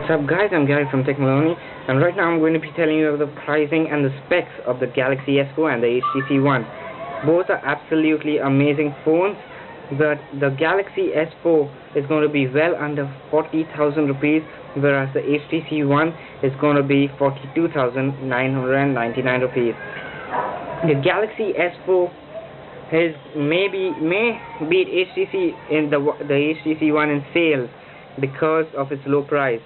What's up guys, I'm Gary from Tech Maloney, and right now I'm going to be telling you the pricing and the specs of the Galaxy S4 and the HTC ONE. Both are absolutely amazing phones, but the Galaxy S4 is going to be well under 40,000 rupees, whereas the HTC ONE is going to be 42,999 rupees. The Galaxy S4 may beat HTC in the HTC ONE in sales because of its low price.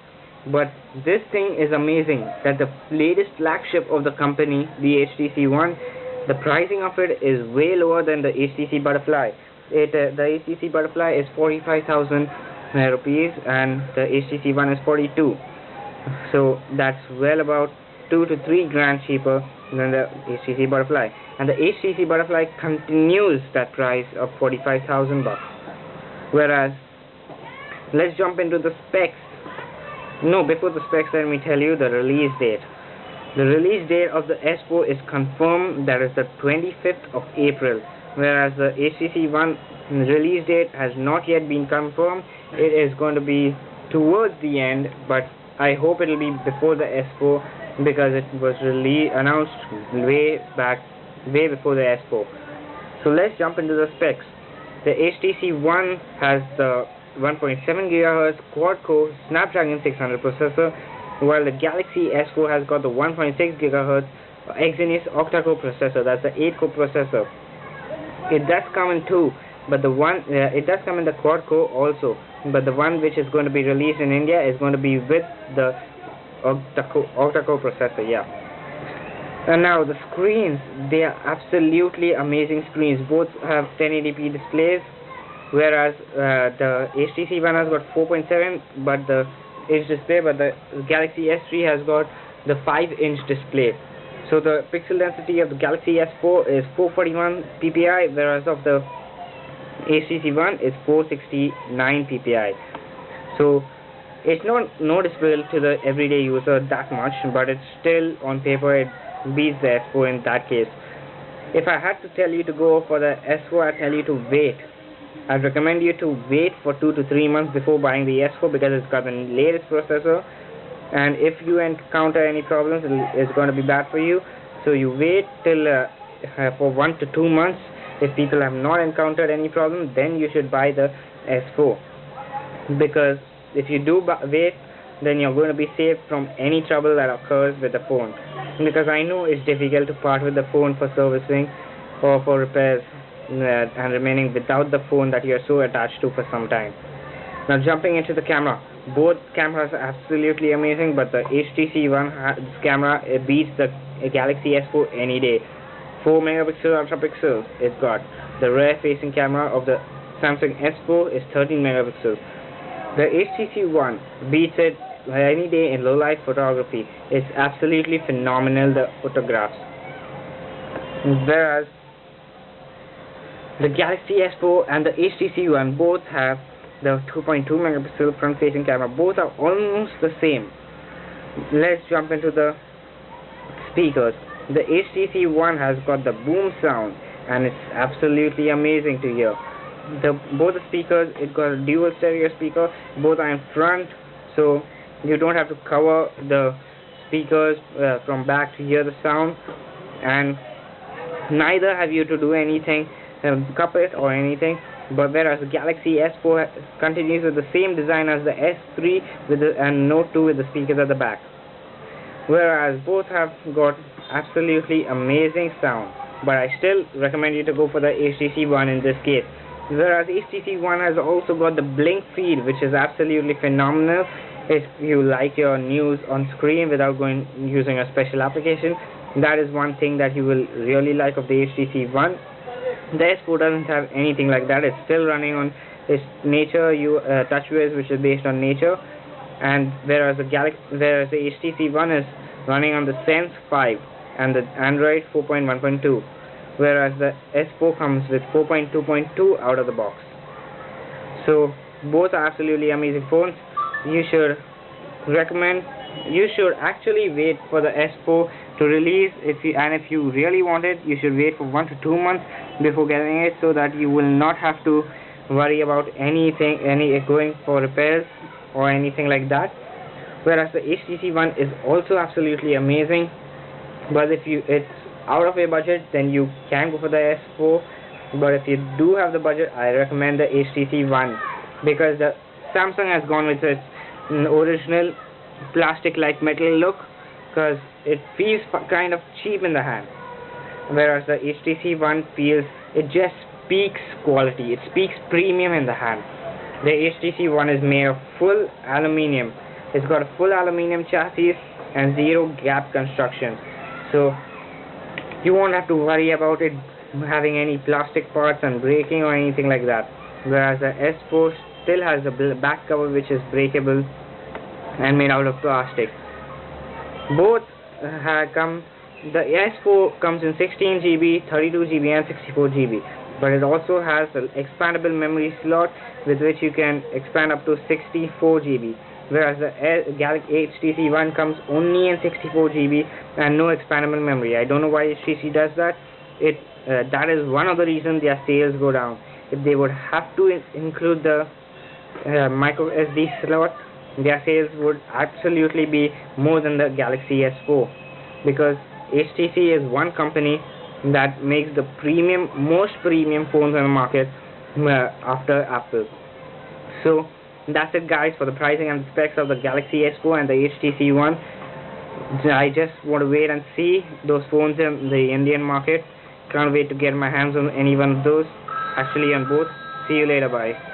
But this thing is amazing, that the latest flagship of the company, the HTC ONE, the pricing of it is way lower than the HTC Butterfly. The HTC Butterfly is 45,000 rupees and the HTC ONE is 42. So that's well about 2 to 3 grand cheaper than the HTC Butterfly. And the HTC Butterfly continues that price of 45,000 bucks. Whereas, let's jump into the specs. No, before the specs, let me tell you the release date. The release date of the S4 is confirmed, that is the 25th of April, whereas the HTC ONE release date has not yet been confirmed. It is going to be towards the end, but I hope it will be before the S4 because it was announced way before the S4. So let's jump into the specs. The HTC ONE has the 1.7 GHz quad-core Snapdragon 600 processor, while the Galaxy S4 has got the 1.6 GHz Exynos octa-core processor. That's the 8-core processor. It does come in two, but it does come in the quad-core also. But the one which is going to be released in India is going to be with the octa-core processor. Yeah. And now the screens, they are absolutely amazing screens. Both have 1080p displays, whereas the HTC ONE has got 4.7 but the Galaxy S3 has got the 5-inch display. So the pixel density of the Galaxy S4 is 441 ppi, whereas of the HTC ONE is 469 ppi. So it's not noticeable to the everyday user that much, but it's still, on paper, it beats the S4 in that case. If I had to tell you to go for the S4, I'd tell you to wait. I'd recommend you to wait for 2 to 3 months before buying the S4 because it's got the latest processor, and if you encounter any problems, it's going to be bad for you. So you wait till for 1 to 2 months. If people have not encountered any problem, then you should buy the S4, because if you do wait, then you're going to be saved from any trouble that occurs with the phone, because I know it's difficult to part with the phone for servicing or for repairs and remaining without the phone that you are so attached to for some time. Now jumping into the camera, both cameras are absolutely amazing, but the HTC ONE camera beats the Galaxy S4 any day. 4 megapixel ultra pixels it's got. The rear facing camera of the Samsung S4 is 13 megapixels. The HTC ONE beats it any day in low light photography. It's absolutely phenomenal, the photographs. Whereas the Galaxy S4 and the HTC ONE both have the 2.2 megapixel front facing camera. Both are almost the same. Let's jump into the speakers. The HTC ONE has got the boom sound, and it's absolutely amazing to hear. Both the speakers, it got a dual stereo speaker. Both are in front, so you don't have to cover the speakers from back to hear the sound, and neither have you to do anything, cup it or anything. But whereas the Galaxy S4 continues with the same design as the S3 and Note 2 with the speakers at the back. Whereas both have got absolutely amazing sound, but I still recommend you to go for the HTC ONE in this case. Whereas HTC ONE has also got the blink feed, which is absolutely phenomenal if you like your news on screen without using a special application. That is one thing that you will really like of the HTC ONE. The S4 doesn't have anything like that. It's still running on its nature TouchWiz, which is based on nature, and whereas the HTC ONE is running on the Sense 5 and the Android 4.1.2, whereas the S4 comes with 4.2.2 out of the box. So both are absolutely amazing phones. You should actually wait for the S4 to release. If you really want it, you should wait for 1 to 2 months before getting it, so that you will not have to worry about going for repairs or anything like that. whereas the HTC One is also absolutely amazing. But if it's out of your budget, then you can go for the S4. But if you do have the budget, I recommend the HTC One, because the Samsung has gone with its original plastic like metal look, because it feels kind of cheap in the hand, whereas the HTC One feels, it just speaks quality, it speaks premium in the hand. The HTC One is made of full aluminium. It's got a full aluminium chassis and zero gap construction, so you won't have to worry about it having any plastic parts and breaking or anything like that. Whereas the S4 still has a back cover which is breakable and made out of plastic. Both the S4 comes in 16 GB, 32 GB and 64 GB, but it also has an expandable memory slot with which you can expand up to 64 GB, whereas the HTC One comes only in 64 GB and no expandable memory. I don't know why HTC does that. That is one of the reasons their sales go down. If they would have to include the micro SD slot, their sales would absolutely be more than the Galaxy S4, because HTC is one company that makes the most premium phones on the market after Apple. So that's it, guys, for the pricing and specs of the Galaxy S4 and the HTC One. I just want to wait and see those phones in the Indian market. Can't wait to get my hands on any one of those, actually on both. See you later, bye.